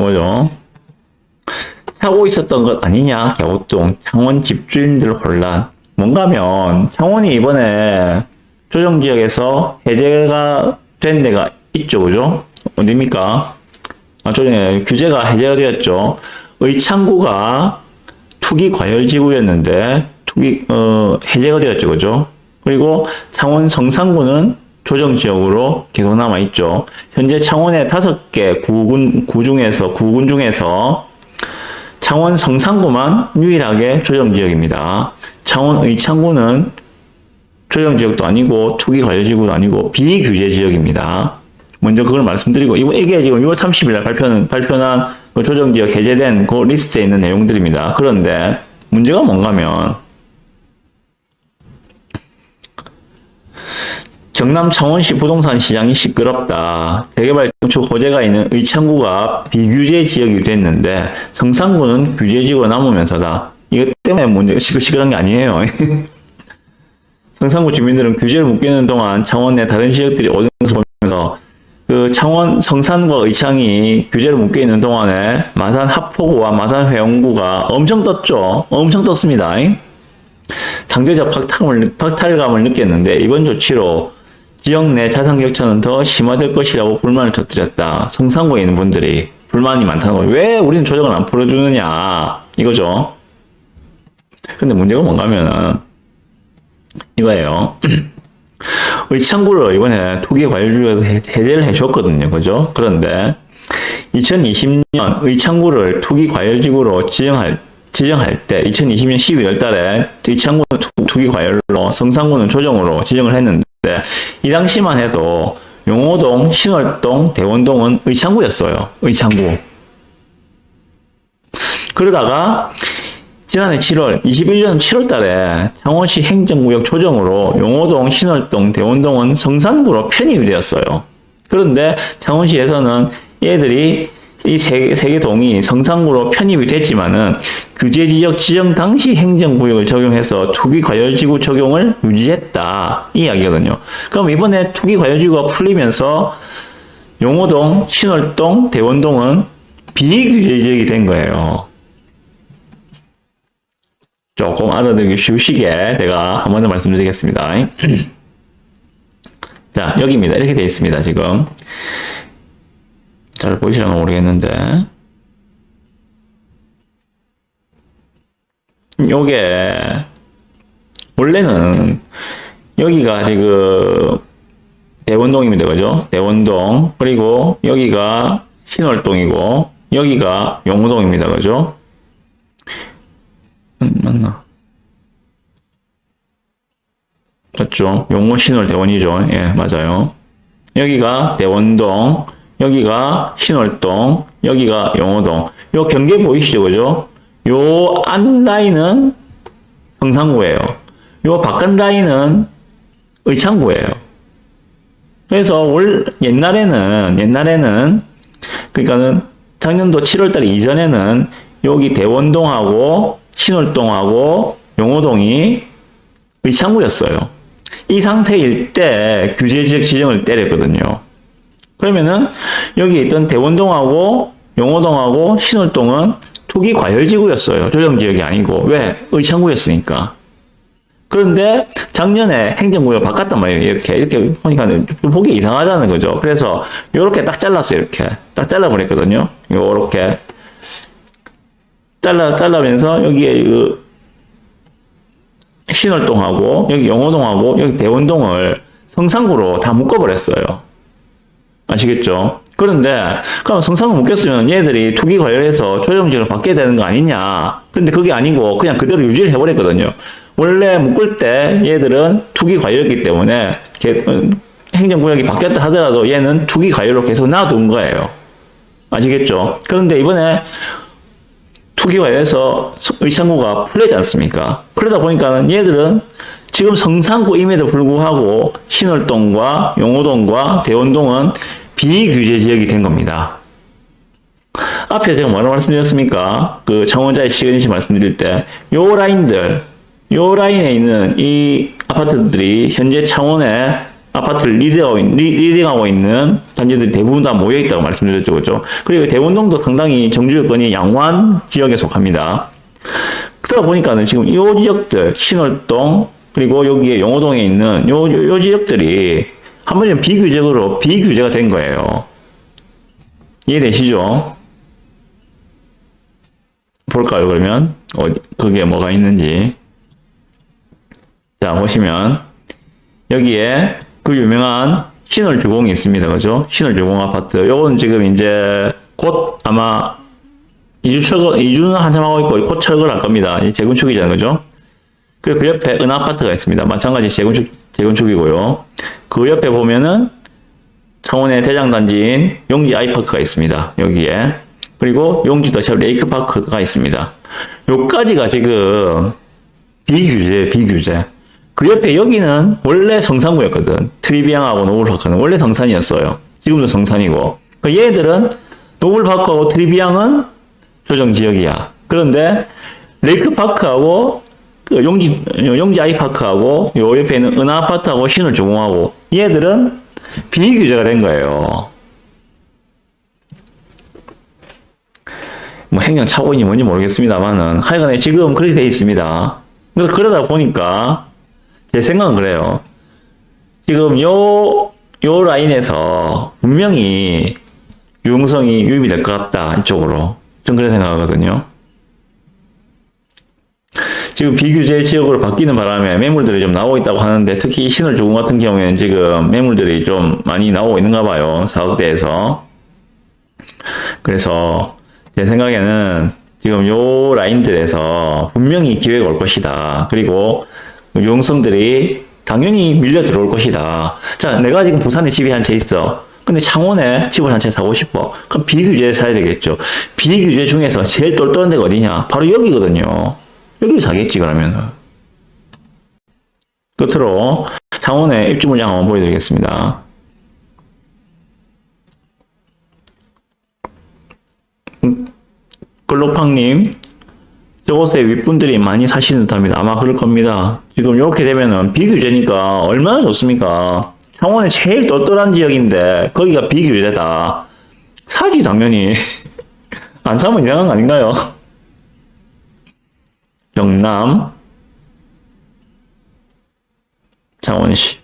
거죠. 하고 있었던 것 아니냐? 갸우뚱. 창원 집주인들 혼란. 뭔가 하면 창원이 이번에 조정지역에서 해제가 된 데가 있죠. 그죠? 어디입니까? 규제가 해제가 되었죠. 의창구가 투기 과열지구였는데 해제가 되었죠. 그죠? 그리고 창원 성산구는 조정지역으로 계속 남아있죠. 현재 창원의 5개 구군 중에서 창원 성산구만 유일하게 조정지역입니다. 창원 의창구는 조정지역도 아니고 투기 과열지구도 아니고 비규제지역입니다. 먼저 그걸 말씀드리고 이게 지금 6월 30일 날 발표한 그 조정지역 해제된 그 리스트에 있는 내용들입니다. 그런데 문제가 뭔가면 경남 창원시 부동산 시장이 시끄럽다. 재개발 건축 호재가 있는 의창구가 비규제 지역이 됐는데 성산구는 규제지구로 남으면서다. 이것 때문에 문제가 시끌시끌한 게 아니에요. 성산구 주민들은 규제를 묶이는 동안 창원 내 다른 지역들이 오는 것을 보면서 그 창원 성산과 의창이 규제를 묶여 있는 동안에 마산 하포구와 마산 회원구가 엄청 떴죠. 엄청 떴습니다. 상대적 박탈감을 느꼈는데 이번 조치로 지역 내 자산 격차는 더 심화될 것이라고 불만을 터뜨렸다. 성산구에 있는 분들이 불만이 많다는 거예요. 왜 우리는 조정을 안 풀어주느냐 이거죠. 근데 문제가 뭔가 하면은 이거예요. 의창구를 이번에 투기 과열지구에서 해제를 해줬거든요. 그죠? 그런데 2020년 의창구를 투기 과열지구로 지정할 때 2020년 12월 달에 의창구는 투기 과열로 성산구는 조정으로 지정을 했는데 이 당시만 해도 용호동, 신월동, 대원동은 의창구였어요. 의창구. 그러다가 지난해 21년 7월 달에 창원시 행정구역 조정으로 용호동, 신월동, 대원동은 성산구로 편입이 되었어요. 그런데 창원시에서는 얘들이 이 세 개 동이 성산구로 편입이 됐지만은 규제지역 지정 당시 행정구역을 적용해서 투기과열지구 적용을 유지했다. 이 이야기거든요. 그럼 이번에 투기과열지구가 풀리면서 용호동, 신월동, 대원동은 비규제지역이 된 거예요. 조금 알아듣기 쉬우시게 제가 한 번 더 말씀드리겠습니다. 자, 여기입니다. 이렇게 되어 있습니다. 지금. 잘 보이시려나 모르겠는데. 요게, 원래는 여기가 지금 대원동입니다. 그죠? 대원동. 그리고 여기가 신월동이고, 여기가 용호동입니다. 그죠? 맞나? 맞죠? 용호, 신월, 대원이죠. 예, 맞아요. 여기가 대원동, 여기가 신월동, 여기가 용호동. 요 경계 보이시죠? 그죠? 요 안 라인은 성산구예요. 요 바깥 라인은 의창구예요. 그래서 옛날에는 그러니까는 작년도 7월달 이전에는 여기 대원동하고 신월동하고 용호동이 의창구였어요. 이 상태일 때 규제지역 지정을 때렸거든요. 그러면은 여기 있던 대원동하고 용호동하고 신월동은 투기 과열지구였어요. 조정지역이 아니고. 왜? 의창구였으니까. 그런데 작년에 행정구역 바꿨단 말이에요. 이렇게 보니까 보기 이상하다는 거죠. 그래서 요렇게 딱 잘랐어요. 이렇게 딱 잘라버렸거든요. 요렇게 잘라면서 여기에 그 신월동하고 여기 용호동하고 여기 대원동을 성산구로 다 묶어버렸어요. 아시겠죠? 그런데 그럼 성산구 묶였으면 얘들이 투기 과열해서 조정지역을 받게 되는 거 아니냐? 근데 그게 아니고 그냥 그대로 유지를 해버렸거든요. 원래 묶을 때 얘들은 투기 과열이기 때문에 행정구역이 바뀌었다 하더라도 얘는 투기 과열로 계속 놔둔 거예요. 아시겠죠? 그런데 이번에 투기과열에서 의창구가 풀리지 않습니까? 그러다 보니까 얘들은 지금 성산구임에도 불구하고 신월동과 용호동과 대원동은 비규제 지역이 된 겁니다. 앞에 제가 뭐라고 말씀드렸습니까? 그 창원자의 시그니처 말씀드릴 때 요 라인에 있는 이 아파트들이 현재 창원의 아파트를 리딩하고 있는 단지들이 대부분 다 모여 있다고 말씀드렸죠. 그죠? 그리고 대원동도 상당히 정주 여건이 양호한 지역에 속합니다. 그러다 보니까는 지금 이 지역들, 신월동, 그리고 여기에 용호동에 있는 요 지역들이 한 번쯤 비규제로 비규제가 된 거예요. 이해되시죠? 볼까요, 그러면? 그게 뭐가 있는지. 자, 보시면, 여기에 그 유명한 신월주공이 있습니다. 그죠? 신월주공 아파트. 요건 지금 이제 곧 아마 이주는 한참 하고 있고, 곧 철거를 할 겁니다. 재건축이잖아요. 그죠? 그리고 그 옆에 은하아파트가 있습니다. 마찬가지 재건축이고요. 그 옆에 보면은 창원의 대장단지인 용지 아이파크가 있습니다. 여기에. 그리고 용지 더샵 레이크파크가 있습니다. 요까지가 지금 비규제. 그 옆에 여기는 원래 성산구였거든. 트리비앙하고 노블파크는 원래 성산이었어요. 지금도 성산이고. 그 얘들은 노블파크하고 트리비앙은 조정지역이야. 그런데 레이크파크하고 그 용지 아이파크하고 요 옆에 있는 은하아파트하고 신월주공하고 얘들은 비규제가 된 거예요. 뭐 행정 착오인지 뭔지 모르겠습니다만은 하여간에 지금 그렇게 돼 있습니다. 그래서 그러다 보니까 제 생각은 그래요. 지금 요 라인에서 분명히 유흥성이 유입이 될 것 같다. 이쪽으로. 전 그렇게 생각하거든요. 지금 비규제 지역으로 바뀌는 바람에 매물들이 좀 나오고 있다고 하는데 특히 신월주공 같은 경우에는 지금 매물들이 좀 많이 나오고 있는가 봐요. 4억대에서. 그래서 제 생각에는 지금 요 라인들에서 분명히 기회가 올 것이다. 그리고 유흥성들이 당연히 밀려 들어올 것이다. 자, 내가 지금 부산에 집이 한 채 있어. 근데 창원에 집을 한 채 사고 싶어. 그럼 비규제에 사야 되겠죠. 비규제 중에서 제일 똘똘한 데가 어디냐? 바로 여기거든요. 여기를 사겠지, 그러면. 끝으로 창원의 입주 물량 한번 보여드리겠습니다. 글로팡님, 저곳에 윗분들이 많이 사시는 듯합니다. 아마 그럴 겁니다. 지금 이렇게 되면은 비규제니까 얼마나 좋습니까? 창원의 제일 똘똘한 지역인데 거기가 비규제다. 사지 당연히. 안 사면 이상한 거 아닌가요? 경남 창원시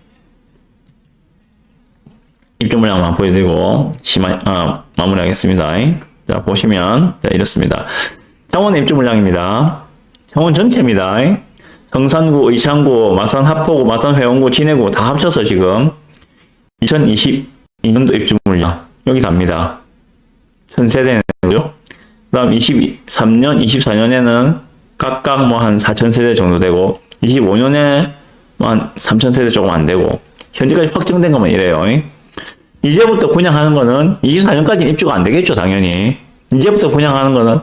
입주 물량만 보여드리고 마무리하겠습니다. 자, 보시면 자, 이렇습니다. 창원의 입주 물량입니다. 창원 전체입니다. 성산구, 의창구, 마산 하포구, 마산 회원구, 진해구 다 합쳐서 지금 2022년도 입주 물량 여기 답니다. 1000세대네요. 그 다음 23년, 24년에는 각각 뭐 한 4000세대 정도 되고 25년에 한 3000세대 조금 안 되고 현재까지 확정된 것만 이래요. 이제부터 분양하는 거는 24년까지는 입주가 안 되겠죠, 당연히. 이제부터 분양하는 거는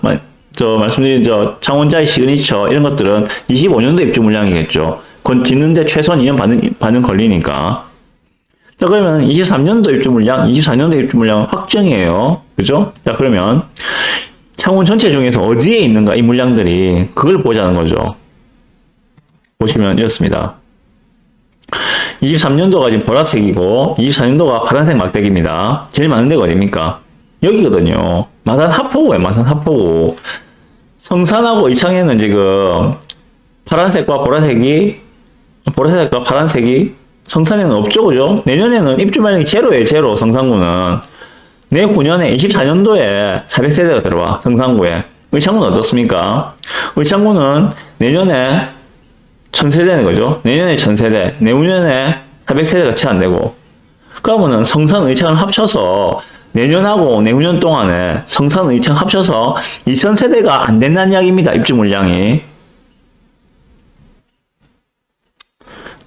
말씀드린 창원자의 시그니처 이런 것들은 25년도 입주 물량이겠죠. 짓는데 최소한 2년 반은 걸리니까. 자, 그러면 23년도 입주 물량, 24년도 입주 물량 확정이에요. 그죠? 자, 그러면 창원 전체 중에서 어디에 있는가, 이 물량들이. 그걸 보자는 거죠. 보시면 이렇습니다. 23년도가 지금 보라색이고, 24년도가 파란색 막대기입니다. 제일 많은 데가 어디입니까? 여기거든요. 마산 하포구예요, 마산 하포구. 성산하고 이창에는 지금 파란색과 보라색과 파란색이 성산에는 없죠, 그죠? 내년에는 입주 물량이 제로예요, 제로, 성산구는. 내후년에 24년도에 400세대가 들어와, 성산구에. 의창구는 어떻습니까? 의창구는 내년에 1000세대는 거죠. 내년에 1000세대, 내후년에 400세대가 채 안 되고. 그러면은 성산, 의창을 합쳐서 내년하고 내후년 동안에 성산, 의창 합쳐서 2000세대가 안 된다는 이야기입니다, 입주 물량이.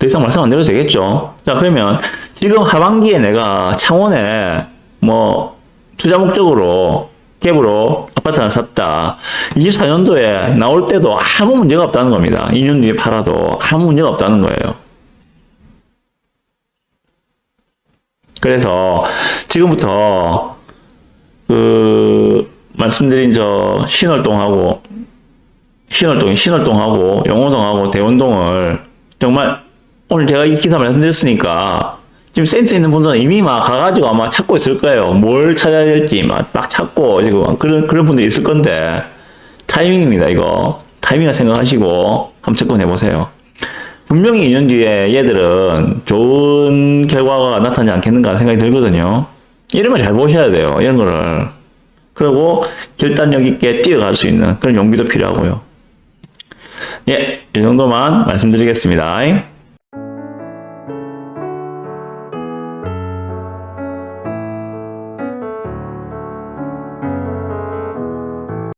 더 이상 말씀 안 드려도 되겠죠. 자, 그러면 지금 하반기에 내가 창원에 투자 목적으로 갭으로 아파트 하나 샀다. 24년도에 나올 때도 아무 문제가 없다는 겁니다. 2년 뒤에 팔아도 아무 문제가 없다는 거예요. 그래서 지금부터 말씀드린 신월동하고 용호동하고 대원동을 정말 오늘 제가 이 기사 말씀드렸으니까 지금 센스 있는 분들은 이미 막 가가지고 아마 찾고 있을 거예요. 뭘 찾아야 될지 막 찾고 지금 그런 분들이 있을 건데 타이밍입니다. 이거 타이밍을 생각하시고 한번 접근해 보세요. 분명히 2년 뒤에 얘들은 좋은 결과가 나타나지 않겠는가 생각이 들거든요. 이런 걸 잘 보셔야 돼요. 이런 거를. 그리고 결단력 있게 뛰어갈 수 있는 그런 용기도 필요하고요. 예, 이 정도만 말씀드리겠습니다.